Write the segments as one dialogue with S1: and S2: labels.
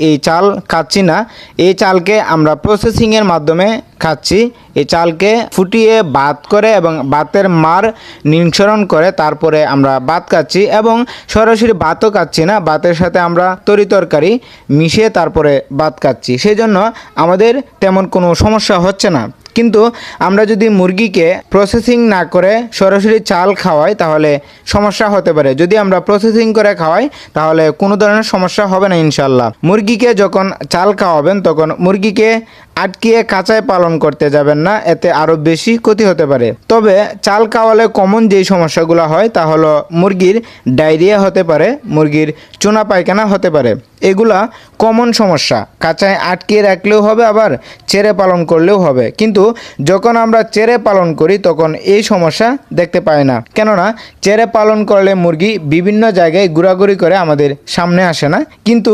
S1: এই চাল খাচ্ছি না, এই চালকে আমরা প্রসেসিংয়ের মাধ্যমে খাচ্ছি। এই চালকে ফুটিয়ে ভাত করে এবং ভাতের মার নিঃসরণ করে তারপরে আমরা ভাত খাচ্ছি, এবং সরাসরি ভাতও খাচ্ছি না, ভাতের সাথে আমরা তরকারি মিশিয়ে তারপরে ভাত খাচ্ছি। সেই জন্য আমাদের তেমন কোনো সমস্যা হচ্ছে না। কিন্তু আমরা যদি মুরগিকে প্রসেসিং না করে সরাসরি চাল খাওয়াই তাহলে সমস্যা হতে পারে। যদি আমরা প্রসেসিং করে খাওয়াই তাহলে কোনো ধরনের সমস্যা হবে না ইনশাল্লাহ। মুরগিকে যখন চাল খাওয়াবেন তখন মুরগিকে আটকিয়ে কাঁচায় পালন করতে যাবেন না, এতে আরও বেশি ক্ষতি হতে পারে। তবে চাল খাওয়ালে কমন যেই সমস্যাগুলো হয় তা হলো মুরগির ডায়রিয়া হতে পারে, মুরগির চুনা পায়খানা হতে পারে। এগুলা কমন সমস্যা। কাঁচায় আটকিয়ে রাখলেও হবে, আবার চেরে পালন করলেও হবে। কিন্তু যখন আমরা চেরে পালন করি তখন এই সমস্যা দেখতে পাই না, কেননা চেরে পালন করলে মুরগি বিভিন্ন জায়গায় ঘোরাঘুরি করে আমাদের সামনে আসে না। কিন্তু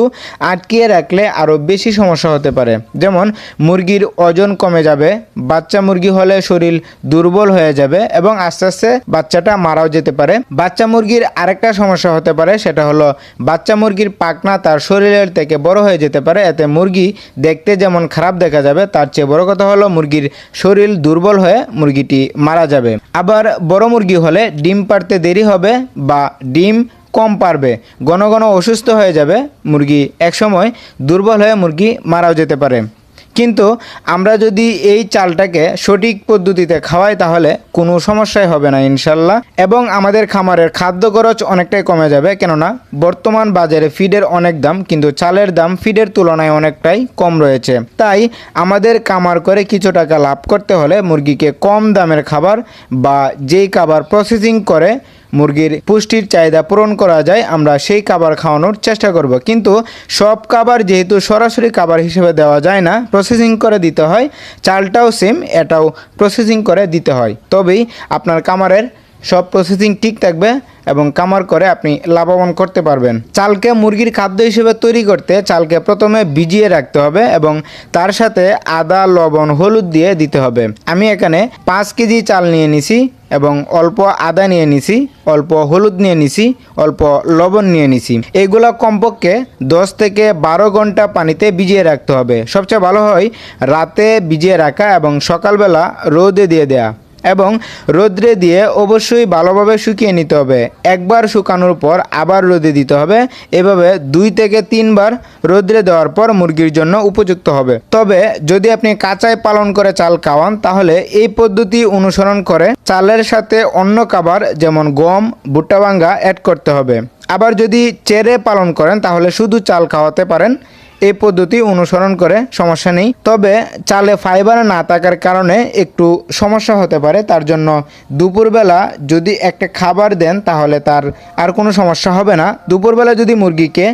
S1: আটকিয়ে রাখলে আরও বেশি সমস্যা হতে পারে। যেমন মুরগির ওজন কমে যাবে, বাচ্চা মুরগি হলে শরীর দুর্বল হয়ে যাবে এবং আস্তে আস্তে বাচ্চাটা মারাও যেতে পারে। বাচ্চা মুরগির আরেকটা সমস্যা হতে পারে, সেটা হলো বাচ্চা মুরগির পাখনা তার শরীরের থেকে বড় হয়ে যেতে পারে। এতে মুরগি দেখতে যেমন খারাপ দেখা যাবে, তার চেয়ে বড় কথা হলো মুরগির শরীর দুর্বল হয়ে মুরগিটি মারা যাবে। আবার বড় মুরগি হলে ডিম পাড়তে দেরি হবে বা ডিম কম পারবে, ঘন ঘন অসুস্থ হয়ে যাবে মুরগি, একসময় দুর্বল হয়ে মুরগি মারাও যেতে পারে। কিন্তু আমরা যদি এই চালটাকে সঠিক পদ্ধতিতে খাওয়াই তাহলে কোনো সমস্যাই হবে না ইনশাল্লাহ, এবং আমাদের খামারের খাদ্য খরচ অনেকটাই কমে যাবে। কেননা বর্তমান বাজারে ফিডের অনেক দাম, কিন্তু চালের দাম ফিডের তুলনায় অনেকটাই কম রয়েছে। তাই আমাদের খামার করে কিছু টাকা লাভ করতে হলে মুরগিকে কম দামের খাবার বা যেই খাবার প্রসেসিং করে মুরগির পুষ্টির চাহিদা পূরণ করা যায় আমরা সেই খাবার খাওয়ানোর চেষ্টা করব। কিন্তু সব খাবার যেহেতু সরাসরি খাবার হিসেবে দেওয়া যায় না, প্রসেসিং করে দিতে হয়। চালটাও সেম, এটাও প্রসেসিং করে দিতে হয়, তবেই আপনার খামারের সব প্রসেসিং ঠিক থাকবে এবং খামার করে আপনি লাভবান করতে পারবেন। চালকে মুরগির খাদ্য হিসেবে তৈরি করতে চালকে প্রথমে ভিজিয়ে রাখতে হবে এবং তার সাথে আদা, লবণ, হলুদ দিয়ে দিতে হবে। আমি এখানে 5 কেজি চাল নিয়ে নিছি এবং অল্প আদা নিয়ে নিছি, অল্প হলুদ নিয়ে নিছি, অল্প লবণ নিয়ে নিছি। এইগুলা কমপক্ষে 10 থেকে 12 ঘন্টা পানিতে ভিজিয়ে রাখতে হবে। সবচেয়ে ভালো হয় রাতে ভিজিয়ে রাখা এবং সকালবেলা রোদে দিয়ে দেয়া, এবং রোদ্রে দিয়ে অবশ্যই ভালোভাবে শুকিয়ে নিতে হবে। একবার শুকানোর পর আবার রোদে দিতে হবে। এভাবে 2 থেকে 3 বার রোদ্রে দেওয়ার পর মুরগির জন্য উপযুক্ত হবে। তবে যদি আপনি কাঁচায় পালন করে চাল খাওয়ান তাহলে এই পদ্ধতি অনুসরণ করে চালের সাথে অন্য খাবার যেমন গম, ভুট্টা ভাঙ্গা অ্যাড করতে হবে। আবার যদি চেরে পালন করেন তাহলে শুধু চাল খাওয়াতে পারেন, এই পদ্ধতি অনুসরণ করে সমস্যা নেই। তবে চালে ফাইবার না থাকার কারণে একটু সমস্যা হতে পারে। তার জন্য দুপুরবেলা যদি একটা খাবার দেন তাহলে তার আর কোনো সমস্যা হবে না। দুপুরবেলা যদি মুরগিকে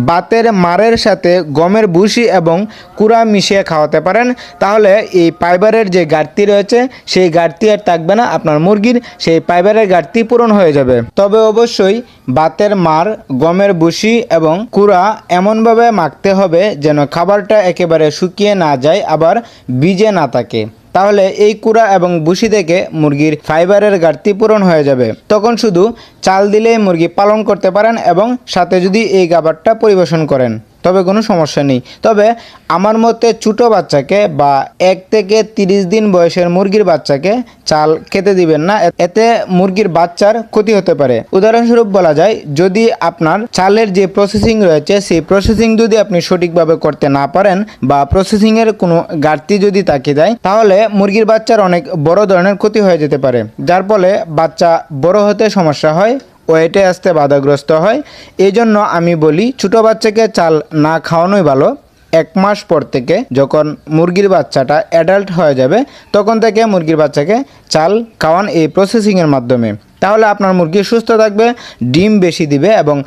S1: ভাতের মারের সাথে গমের ভুসি এবং কুড়া মিশিয়ে খাওয়াতে পারেন তাহলে এই ফাইবারের যে ঘাটতি রয়েছে সেই ঘাটতি আর থাকবে না, আপনার মুরগির সেই ফাইবারের ঘাটতি পূরণ হয়ে যাবে। তবে অবশ্যই ভাতের মার, গমের ভুসি এবং কুড়া এমনভাবে মাখতে হবে যেন খাবারটা একেবারে শুকিয়ে না যায়, আবার ভিজে না থাকে। তাহলে এই কুড়া এবং ভুসি থেকে মুরগির ফাইবারের ঘাটতি পূরণ হয়ে যাবে। তখন শুধু চাল দিলেই মুরগি পালন করতে পারেন এবং সাথে যদি এই খাবারটা পরিবেশন করেন তবে কোনো সমস্যা নেই। তবে আমার মতে ছোটো বাচ্চাকে বা 1 থেকে 30 দিন বয়সের মুরগির বাচ্চাকে চাল খেতে দিবেন না, এতে মুরগির বাচ্চার ক্ষতি হতে পারে। উদাহরণস্বরূপ বলা যায়, যদি আপনার চালের যে প্রসেসিং রয়েছে সেই প্রসেসিং যদি আপনি সঠিকভাবে করতে না পারেন বা প্রসেসিংয়ের কোনো ঘাটতি যদি থাকে যায় তাহলে মুরগির বাচ্চার অনেক বড় ধরনের ক্ষতি হয়ে যেতে পারে, যার ফলে বাচ্চা বড় হতে সমস্যা হয়, ওয়েটে আসতে বাধাগ্রস্ত হয়। এই জন্য আমি বলি ছোটো বাচ্চাকে চাল না খাওয়ানোই ভালো। 1 মাস পর থেকে যখন মুরগির বাচ্চাটা অ্যাডাল্ট হয়ে যাবে তখন থেকে মুরগির বাচ্চাকে চাল খাওয়ান এই প্রসেসিংয়ের মাধ্যমে। তাহলে আপনার মুরগি সুস্থ থাকবে, ডিম বেশি দিবে এবং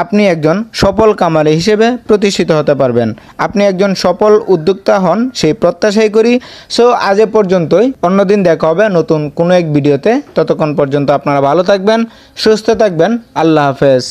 S1: আপনি একজন সফল খামারি হিসেবে প্রতিষ্ঠিত হতে পারবেন। আপনি একজন সফল উদ্যোক্তা হন সেই প্রত্যাশাই করি। সো আজ এ পর্যন্তই, অন্যদিন দেখা হবে নতুন কোনো এক ভিডিওতে। ততক্ষণ পর্যন্ত আপনারা ভালো থাকবেন, সুস্থ থাকবেন। আল্লাহ হাফেজ।